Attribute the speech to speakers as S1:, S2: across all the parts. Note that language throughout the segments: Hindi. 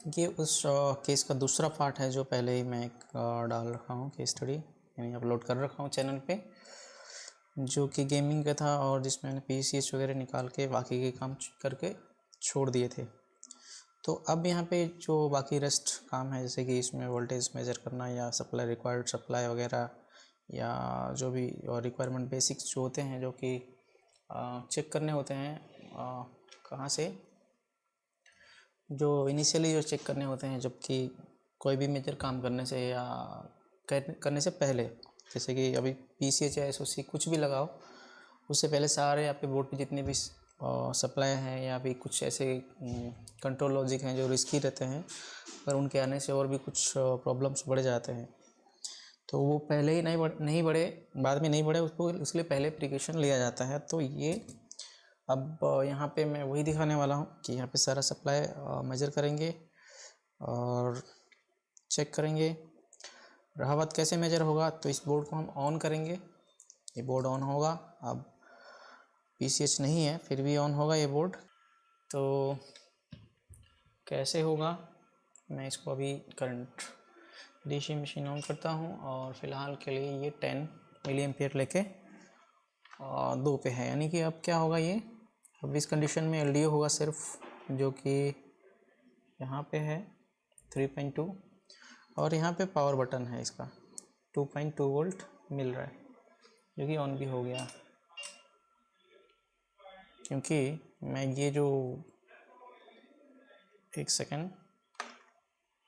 S1: ये उस केस का दूसरा पार्ट है जो पहले ही मैं डाल रखा हूँ, केस स्टडी यानी अपलोड कर रखा हूँ चैनल पे, जो कि गेमिंग का था और जिसमें मैंने PCH वगैरह निकाल के बाकी के काम करके छोड़ दिए थे। तो अब यहाँ पे जो बाकी रेस्ट काम है, जैसे कि इसमें वोल्टेज मेजर करना या सप्लाई, रिक्वायर्ड सप्लाई वगैरह, या जो भी रिक्वायरमेंट बेसिक्स जो होते हैं जो कि चेक करने होते हैं, कहाँ से, जो इनिशियली जो चेक करने होते हैं जबकि कोई भी मेजर काम करने से या करने से पहले, जैसे कि अभी PCH या SOC कुछ भी लगाओ, उससे पहले सारे आपके बोर्ड पे जितने भी सप्लाई हैं या भी कुछ ऐसे कंट्रोल लॉजिक हैं जो रिस्की रहते हैं, पर उनके आने से और भी कुछ प्रॉब्लम्स बढ़ जाते हैं, तो वो पहले ही नहीं बढ़े, बाद में नहीं बढ़े, उसको उसके लिए पहले प्रिकॉशन लिया जाता है। तो ये अब यहाँ पे मैं वही दिखाने वाला हूँ कि यहाँ पे सारा सप्लाई मेजर करेंगे और चेक करेंगे। रहा बात कैसे मेजर होगा, तो इस बोर्ड को हम ऑन करेंगे, ये बोर्ड ऑन होगा। अब PCH नहीं है फिर भी ऑन होगा ये बोर्ड। तो कैसे होगा, मैं इसको अभी करंट DC मशीन ऑन करता हूँ और फ़िलहाल के लिए ये 10 मिली एम्पियर लेके 2 पे है, यानी कि अब क्या होगा ये, अब इस कंडीशन में LDO होगा सिर्फ, जो कि यहाँ पे है 3.2 और यहाँ पे पावर बटन है इसका 2.2 वोल्ट मिल रहा है, जो कि ऑन भी हो गया, क्योंकि मैं ये जो एक सेकेंड,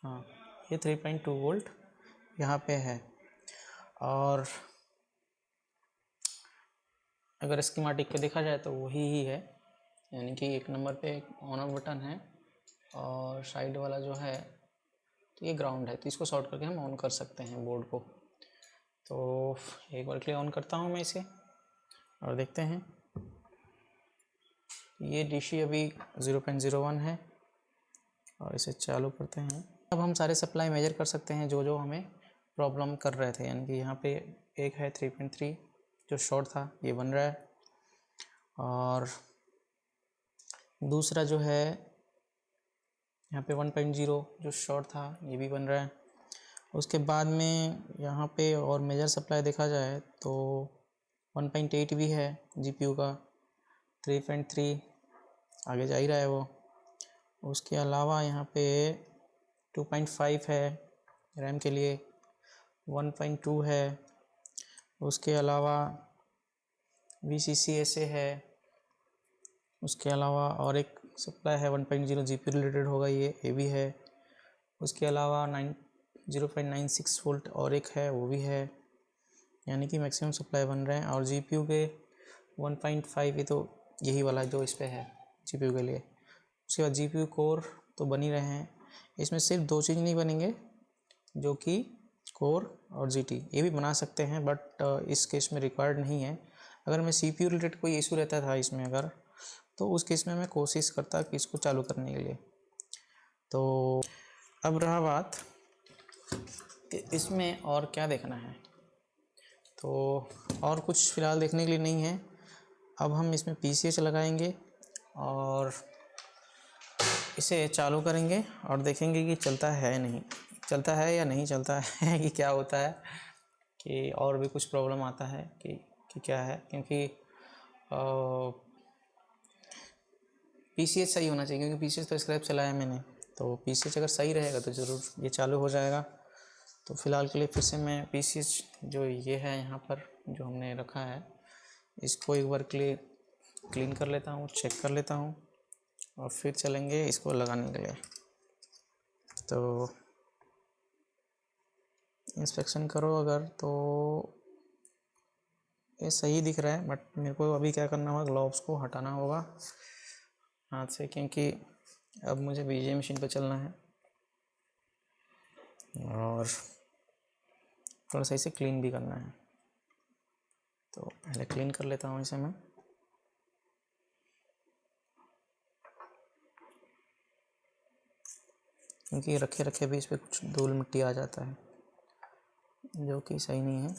S1: हाँ ये 3.2 वोल्ट यहाँ पे है। और अगर स्कीमेटिक पे देखा जाए तो वही ही है, यानी कि एक नंबर पे एक ऑन ऑफ बटन है और साइड वाला जो है तो ये ग्राउंड है, तो इसको शॉर्ट करके हम ऑन कर सकते हैं बोर्ड को। तो एक बार के लिए ऑन करता हूँ मैं इसे और देखते हैं। ये DC अभी 0.01 है और इसे चालू करते हैं। अब हम सारे सप्लाई मेजर कर सकते हैं जो जो हमें प्रॉब्लम कर रहे थे, यानी कि यहाँ पे एक है 3.3 जो शॉर्ट था, ये बन रहा है, और दूसरा जो है यहाँ पे 1.0 जो शॉर्ट था ये भी बन रहा है। उसके बाद में यहाँ पे और मेजर सप्लाई देखा जाए तो 1.8 भी है GPU का, 3.3 आगे जा ही रहा है वो। उसके अलावा यहाँ पे 2.5 है रैम के लिए, 1.2 है, उसके अलावा VCC है, उसके अलावा और एक सप्लाई है 1.0 GPU रिलेटेड होगा, ये भी है। उसके अलावा 0.96 वोल्ट और एक है, वो भी है, यानी कि मैक्सिमम सप्लाई बन रहे हैं। और GPU के 1.5 ये तो यही वाला जो इस पे है GPU के लिए। उसके बाद GPU कोर तो बन ही रहे हैं, इसमें सिर्फ 2 चीज़ नहीं बनेंगे, जो कि कोर और GT, ये भी बना सकते हैं बट इस केस में रिक्वायर्ड नहीं है। अगर मैं CPU रिलेटेड कोई इशू रहता था इसमें अगर, तो उस केस में मैं कोशिश करता कि इसको चालू करने के लिए। तो अब रहा बात कि इसमें और क्या देखना है, तो और कुछ फ़िलहाल देखने के लिए नहीं है। अब हम इसमें PCH लगाएंगे और इसे चालू करेंगे और देखेंगे कि चलता है नहीं, चलता है या नहीं चलता है कि क्या होता है, कि और भी कुछ प्रॉब्लम आता है कि क्या है, क्योंकि PCH सही होना चाहिए, क्योंकि PCH तो स्क्रैप चलाया मैंने, तो PCH अगर सही रहेगा तो ज़रूर ये चालू हो जाएगा। तो फ़िलहाल के लिए फिर से मैं PCH जो ये है यहाँ पर जो हमने रखा है, इसको एक बार के लिए क्लीन कर लेता हूँ, चेक कर लेता हूँ और फिर चलेंगे इसको लगाने के लिए। तो इंस्पेक्शन करो अगर, तो ये सही दिख रहा है, बट मेरे को अभी क्या करना होगा, ग्लव्स को हटाना होगा हाथ से, क्योंकि अब मुझे BGA मशीन पर चलना है और थोड़ा सा इसे क्लीन भी करना है। तो पहले क्लीन कर लेता हूँ इसे मैं। क्योंकि रखे रखे भी इस पर कुछ धूल मिट्टी आ जाता है, जो कि सही नहीं है।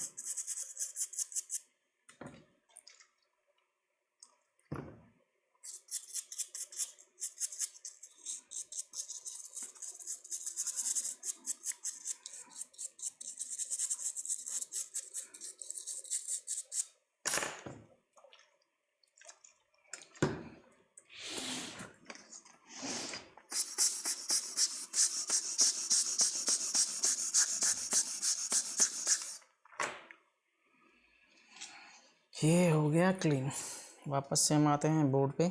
S1: ये हो गया क्लीन। वापस से हम आते हैं बोर्ड पे।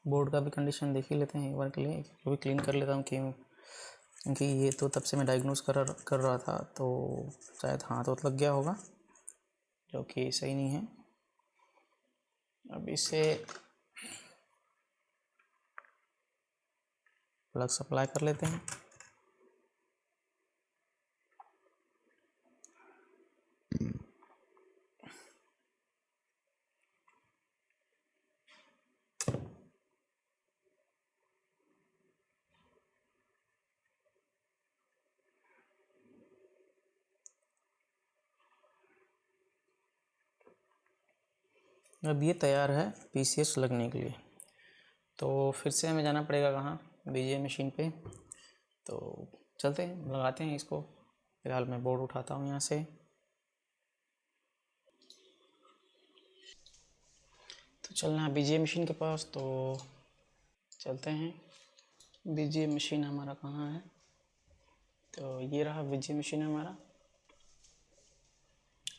S1: बोर्ड का भी कंडीशन देख ही लेते हैं एक बार के लिए, वो भी क्लीन कर लेता हूँ क्योंकि ये तो तब से मैं डायग्नोस कर रहा था, तो शायद हाथ वोथ लग गया होगा, जो कि सही नहीं है। अब इसे प्लग सप्लाई कर लेते हैं। अब ये तैयार है PCS लगने के लिए। तो फिर से हमें जाना पड़ेगा कहाँ, BGA मशीन पे। तो चलते हैं, लगाते हैं इसको। फिलहाल मैं बोर्ड उठाता हूँ यहाँ से। तो चलना है BGA मशीन के पास, तो चलते हैं। BGA मशीन हमारा कहाँ है, तो ये रहा BGA मशीन हमारा।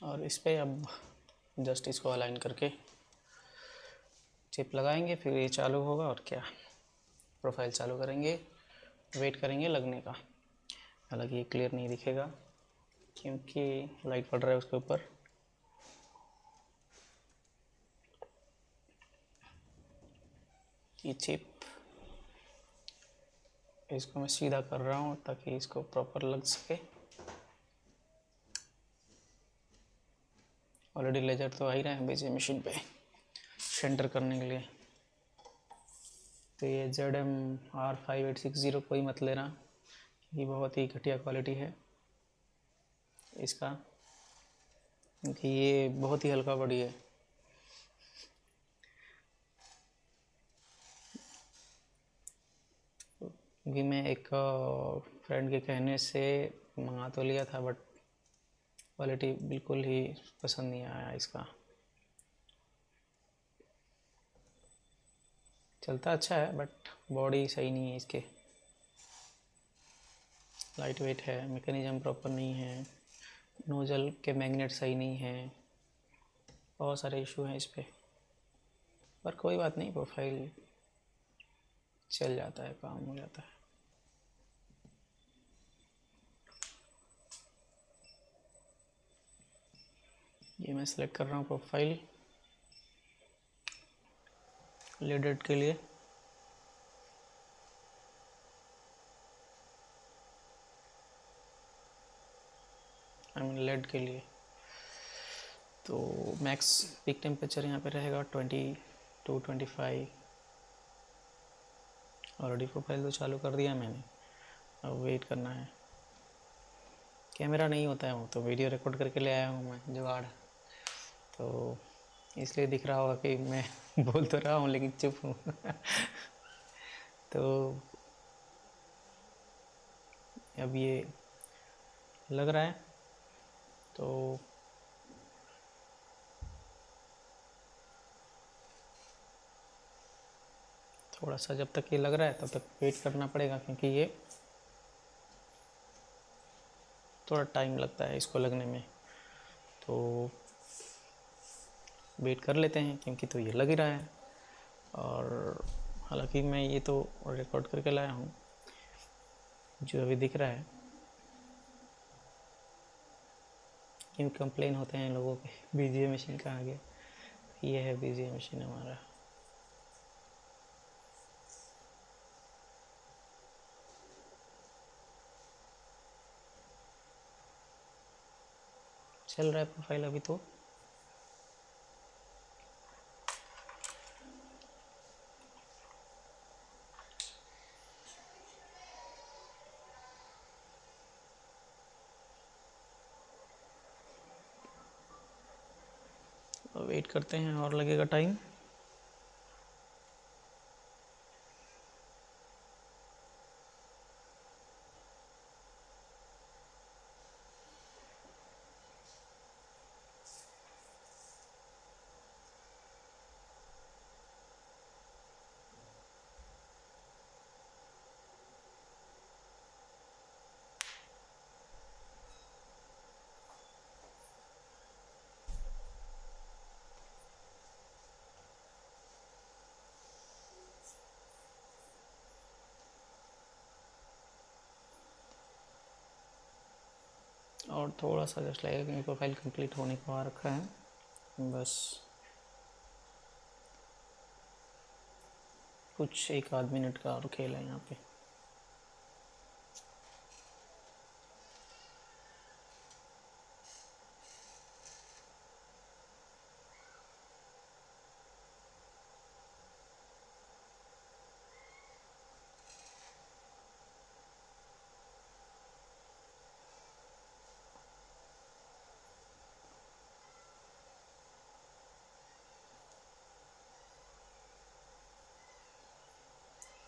S1: और इस पर अब जस्ट इसको अलाइन करके चिप लगाएंगे, फिर ये चालू होगा। और क्या, प्रोफाइल चालू करेंगे, वेट करेंगे लगने का। हालांकि ये क्लियर नहीं दिखेगा क्योंकि लाइट पड़ रहा है उसके ऊपर। ये चिप, इसको मैं सीधा कर रहा हूँ ताकि इसको प्रॉपर लग सके। ऑलरेडी लेजर तो आ ही रहे हैं BGA मशीन पे सेंटर करने के लिए। तो ये ZM-R5860 कोई मत लेना, ये बहुत ही घटिया क्वालिटी है इसका, क्योंकि ये बहुत ही हल्का बॉडी है। क्योंकि मैं एक फ्रेंड के कहने से मंगा तो लिया था, बट क्वालिटी बिल्कुल ही पसंद नहीं आया इसका। चलता अच्छा है बट बॉडी सही नहीं है इसके। लाइट वेट है, मैकेनिज्म प्रॉपर नहीं है, नोजल के मैग्नेट सही नहीं है, बहुत सारे इशू हैं इस पर कोई बात नहीं, प्रोफाइल चल जाता है, काम हो जाता है। ये मैं सेलेक्ट कर रहा हूँ प्रोफाइल लेडेड के लिए। लेड के लिए तो मैक्स पीक टेम्परेचर यहाँ पे रहेगा 22-25। ऑलरेडी प्रोफाइल तो चालू कर दिया मैंने, अब वेट करना है। कैमरा नहीं होता है वो तो वीडियो रिकॉर्ड करके ले आया हूँ मैं जुगाड़, तो इसलिए दिख रहा होगा कि मैं बोल तो रहा हूँ लेकिन चुप हूँ। तो अब ये लग रहा है, तो थोड़ा सा जब तक ये लग रहा है तब तक वेट करना पड़ेगा, क्योंकि ये थोड़ा टाइम लगता है इसको लगने में। तो वेट कर लेते हैं, क्योंकि तो ये लग ही रहा है। और हालांकि मैं ये तो रिकॉर्ड करके लाया हूँ, जो अभी दिख रहा है। क्यों कंप्लेन होते हैं लोगों के BGA मशीन कहाँ गया, ये है BGA मशीन हमारा। चल रहा है प्रोफाइल अभी तो। वेट करते हैं और लगेगा टाइम। और थोड़ा सा जस्ट लगेगा क्योंकि प्रोफाइल कंप्लीट होने को आ रखा है। बस कुछ 1 आध मिनट का और खेल है यहाँ पे।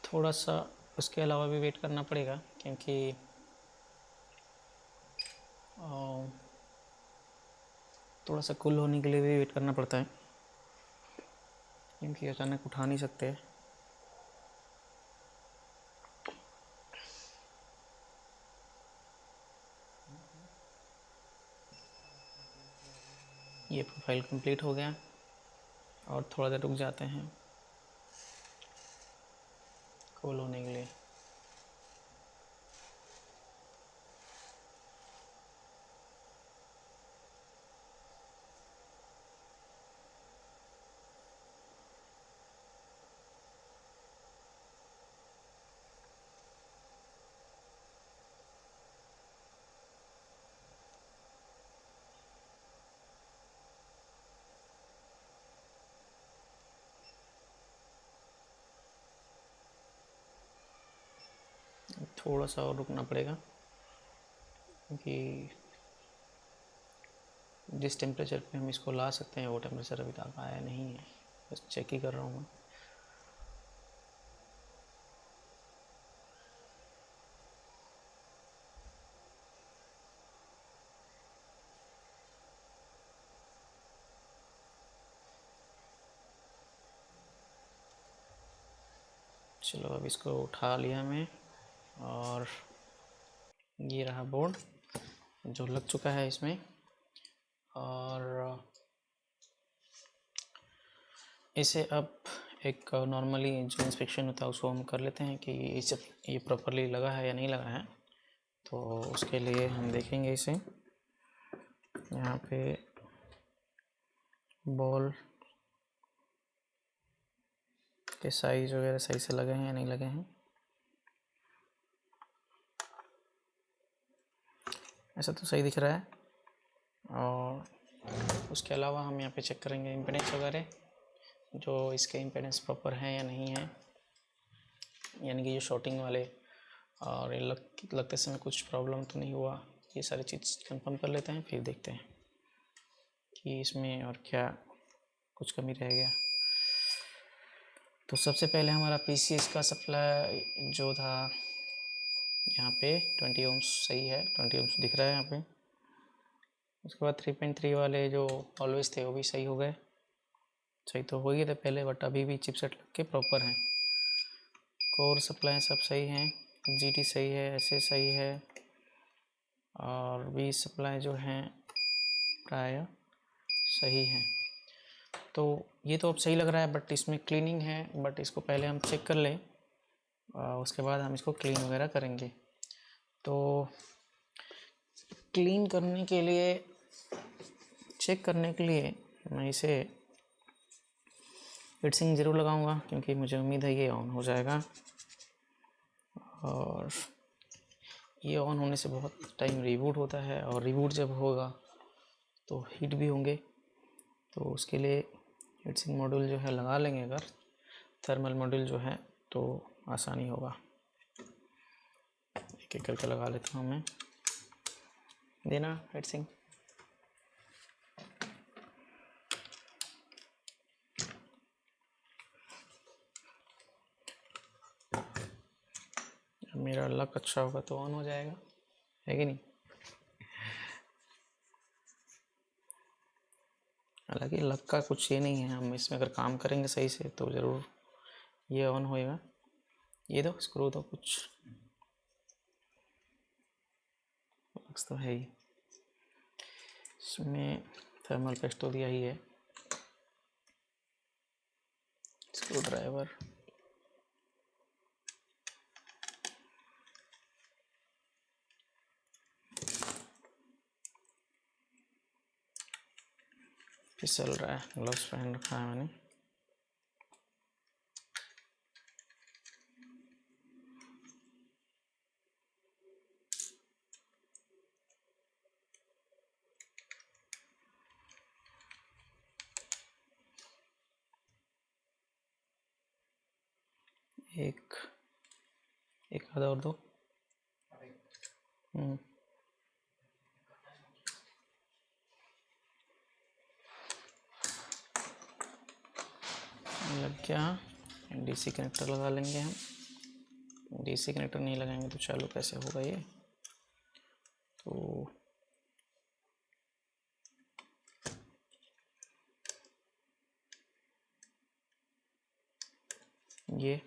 S1: थोड़ा सा उसके अलावा भी वेट करना पड़ेगा क्योंकि थोड़ा सा कूल होने के लिए भी वेट करना पड़ता है क्योंकि अचानक उठा नहीं सकते। ये प्रोफाइल कंप्लीट हो गया और थोड़ा देर रुक जाते हैं कूल होने के लिए। थोड़ा सा और रुकना पड़ेगा क्योंकि जिस टेम्परेचर पे हम इसको ला सकते हैं वो टेम्परेचर अभी तक आया नहीं है। बस चेक ही कर रहा हूँ मैं। चलो अब इसको उठा लिया मैं और ये रहा बोर्ड जो लग चुका है इसमें। और इसे अब एक नॉर्मली जो इंस्पेक्शन होता है उसको हम कर लेते हैं कि ये प्रॉपरली लगा है या नहीं लगा है। तो उसके लिए हम देखेंगे इसे यहाँ पे बॉल के साइज वगैरह सही से लगे हैं या नहीं लगे हैं। ऐसा तो सही दिख रहा है। और उसके अलावा हम यहाँ पे चेक करेंगे इम्पीडेंस वगैरह जो इसके इम्पीडेंस प्रॉपर हैं या नहीं है, यानी कि ये शॉर्टिंग वाले और ये लगते समय कुछ प्रॉब्लम तो नहीं हुआ। ये सारी चीज़ कंफर्म कर लेते हैं फिर देखते हैं कि इसमें और क्या कुछ कमी रह गया। तो सबसे पहले हमारा PCS का सप्लाई जो था यहाँ पे 20 ohms सही है, 20 ohms दिख रहा है यहाँ पे। उसके बाद 3.3 वाले जो ऑलवेज थे वो भी सही हो गए। सही तो हो गए थे पहले बट अभी भी चिपसेट लग के प्रॉपर हैं। कोर सप्लाई सब सही हैं, GT सही है, SA सही है और भी सप्लाई जो हैं प्राय सही है। तो ये तो अब सही लग रहा है बट इसमें क्लीनिंग है, बट इसको पहले हम चेक कर लें उसके बाद हम इसको क्लीन वगैरह करेंगे। तो क्लीन करने के लिए, चेक करने के लिए मैं इसे हीटसिंक ज़रूर लगाऊंगा क्योंकि मुझे उम्मीद है ये ऑन हो जाएगा। और ये ऑन होने से बहुत टाइम रिबूट होता है और रिबूट जब होगा तो हीट भी होंगे। तो उसके लिए हीटसिंक मॉड्यूल जो है लगा लेंगे अगर, थर्मल मॉड्यूल जो है तो आसानी होगा। एक एक करके लगा लेता हूँ मैं। देना हीटसिंक। मेरा लक अच्छा होगा तो ऑन हो जाएगा, है कि नहीं। हालांकि लक का कुछ ये नहीं है, हम इसमें अगर काम करेंगे सही से तो ज़रूर ये ऑन होएगा। ये दो स्क्रू दो, कुछ लक्स तो है ही इसमें। थर्मल पेस्ट तो दिया ही है, स्क्रू ड्राइवर, फिसल रहा है, ग्लव्स पहन रखा है मैंने। एक आधा और दो। लग गया। डीसी कनेक्टर लगा लेंगे हम। डीसी कनेक्टर नहीं लगाएंगे तो चालू कैसे होगा ये। तो ये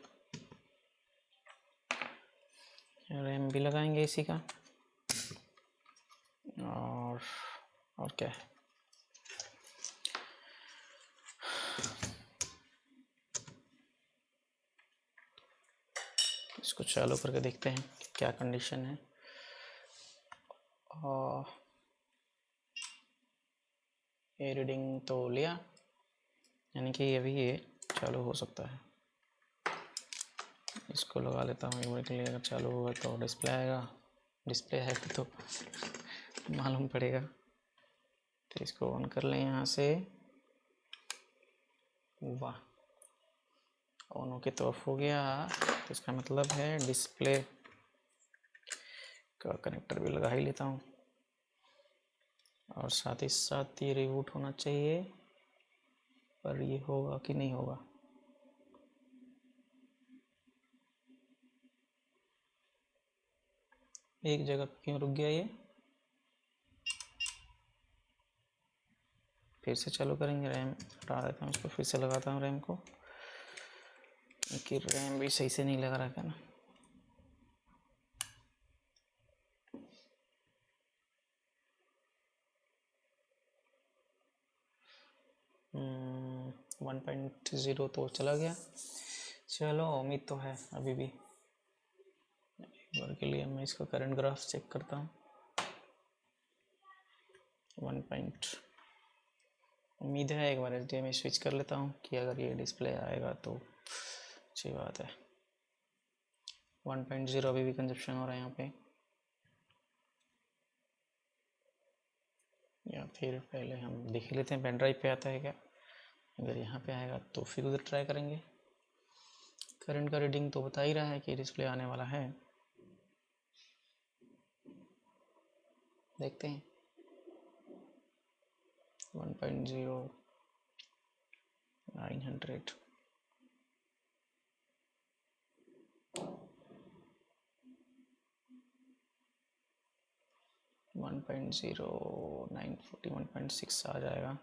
S1: रैम भी लगाएंगे इसी का। और क्या है, इसको चालू करके देखते हैं कि क्या कंडीशन है। ये रीडिंग तो लिया, यानी कि अभी ये चालू हो सकता है। इसको लगा लेता हूँ एक बार के लिए, अगर चालू होगा तो डिस्प्ले आएगा। डिस्प्ले आएगा तो मालूम पड़ेगा। तो इसको ऑन कर लें यहाँ से। वाह, ऑन होके तो ऑफ हो गया। तो इसका मतलब है डिस्प्ले का कनेक्टर भी लगा ही लेता हूँ, और साथ ही साथ ये रिबूट होना चाहिए। पर ये होगा कि नहीं होगा। एक जगह क्यों रुक गया ये। फिर से चालू करेंगे। रैम हटा देता हूँ इसको, फिर से लगाता हूँ रैम को, क्योंकि रैम भी सही से नहीं लगा रहा है ना। हम्म, 1.0 तो चला गया। चलो उम्मीद तो है अभी भी। एक बार के लिए मैं इसका करंट ग्राफ चेक करता हूँ। 1. उम्मीद है, एक बार HDMI स्विच कर लेता हूँ कि अगर ये डिस्प्ले आएगा तो अच्छी बात है। 1.0 अभी भी कंजप्शन हो रहा है यहाँ पे, या फिर पहले हम देख लेते हैं पेन ड्राइव पे आता है क्या। अगर यहाँ पे आएगा तो फिर उधर ट्राई करेंगे। करंट का रीडिंग तो बता ही रहा है कि डिस्प्ले आने वाला है। देखते हैं। 1.0 900 1.0 940 1.6 आ जाएगा।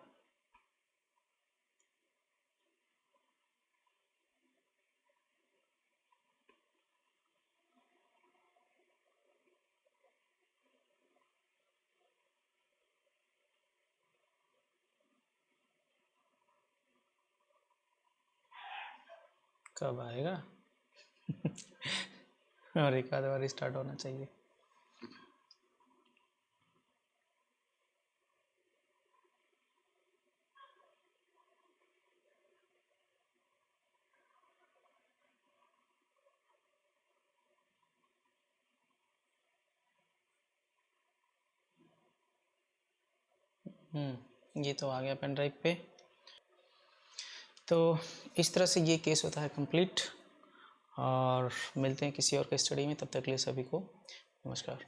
S1: कब आएगा और एक आध बार स्टार्ट होना चाहिए। ये तो आ गया पेन ड्राइव पे। तो इस तरह से ये केस होता है कंप्लीट। और मिलते हैं किसी और के स्टडी में, तब तक के लिए सभी को नमस्कार।